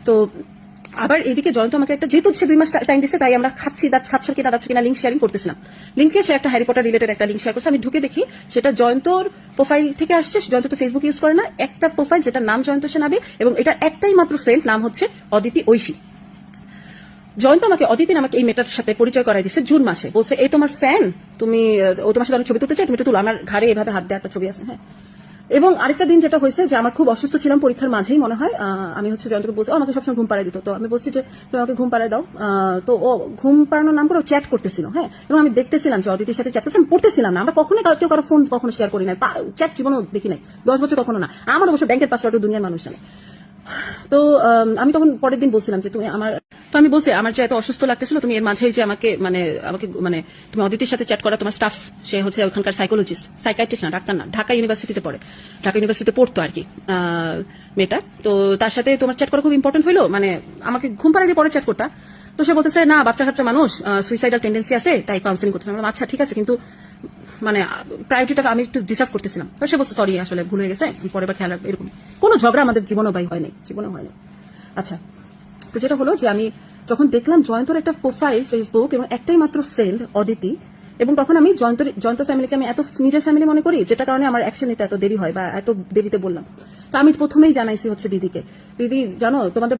তো আবার এদিকে জয়ন্ত আমাকে একটা, যেহেতু সে 2 মাস টাইম দিচ্ছে, তাই আমরা খাচ্ছি কিনা দাচ্ছ কিনা লিঙ্ক শেয়ারিং করতেছিলাম। লিঙ্কে সে একটা হ্যারি পটার রিলেটেড একটা লিঙ্ক শেয়ার করছে। আমি ঢুকে দেখি সেটা জয়ন্তর প্রোফাইল থেকে আসছে। জয়ন্ত তো ফেসবুক ইউজ করে না, একটা প্রোফাইল যেটার নাম জয়ন্ত সেনাবি, এবং এটার একটাই মাত্র ফ্রেন্ড, নাম হচ্ছে অদিতি ঐশী। জয়ন্ত আমাকে এই মেয়েটার সাথে পরিচয় করাই দিচ্ছে জুন মাসে। বলছে এই তোমার ফ্যান, তুমি, ও তোমার সাথে অনেক ছবি তুলতে চাই, তুমি একটু তুলো। আমার ঘাড়ে এভাবে হাত দেওয়া একটা ছবি আছে, হ্যাঁ। এবং আরেকটা দিন যেটা হয়েছে যে আমার খুব অসুস্থ ছিলাম পরীক্ষার মাঝেই মনে হয়, আমি হচ্ছে জয়ন্তকে বলছি, আমাকে সবসময় ঘুম পাড়াই দিত। তো আমি বলছি যে তুমি আমাকে ঘুম পাড়াই দাও। তো ও ঘুম পাড়ানোর নাম করে চ্যাট করতেছিল, হ্যাঁ। এবং আমি দেখতেছিলাম যে অদিতির সাথে চ্যাট করছে, আমি পড়তেছিলাম না। আমরা কখনোই কেউ কারো ফোন কখনো শেয়ার করি নাই, চ্যাট জীবনও দেখি নাই, 10 বছর কখনো না। আমার অবশ্য ব্যাংকের পাসওয়ার্ড দুনিয়ার মানুষ জানে। তো আমি তখন পরের দিন বলছিলাম যে তুমি আমার, তো আমি বলছি আমার যে এত অসুস্থ লাগতেছিল, তুমি এর মাঝে যে আমাকে তুমি অদিতির সাথে চ্যাট করা, তোমার স্টাফ, সে হচ্ছে ওখানকার সাইকোলজিস্ট, সাইকাইট্রিস্ট না, ডাক্তার না, ঢাকা ইউনিভার্সিটিতে পড়ে, ঢাকা ইউনিভার্সিটিতে পড়তো আর কি মেয়েটা। তো তার সাথে তোমার চ্যাট করা খুব ইম্পর্টেন্ট হইলো, মানে আমাকে ঘুম পাড়াই দিয়ে পরে চ্যাট করতা। তো সে বলতেছে না, বাচ্চা কাচ্চা মানুষ, সুইসাইডাল টেন্ডেন্সি আছে, তাই কাউন্সিলিং করতেছে। আচ্ছা ঠিক আছে, কিন্তু মানে প্রায়োরিটিটা আমি একটু ডিসার্ভ করতেছিলাম। তো সে বলছে সরি, আসলে ভুল হয়ে গেছে, পরের বার খেয়াল রাখবে। এরকম কোনো ঝগড়া আমাদের জীবনও হয়নি। আচ্ছা, তো যেটা হলো যে আমি যখন দেখলাম জয়ন্তর একটা প্রোফাইল ফেসবুক এবং একটাই মাত্র ফ্রেন্ড অদিতি, এবং তখন আমি জয়ন্ত ফ্যামিলিকে আমি এত নিজের ফ্যামিলি মনে করি, যেটা কারণে আমার অ্যাকশন নিতে এত দেরি হয় বা এত দেরিতে বললাম। তো আমি প্রথমেই জানাইছি হচ্ছে দিদিকে, দিদি জানো তোমাদের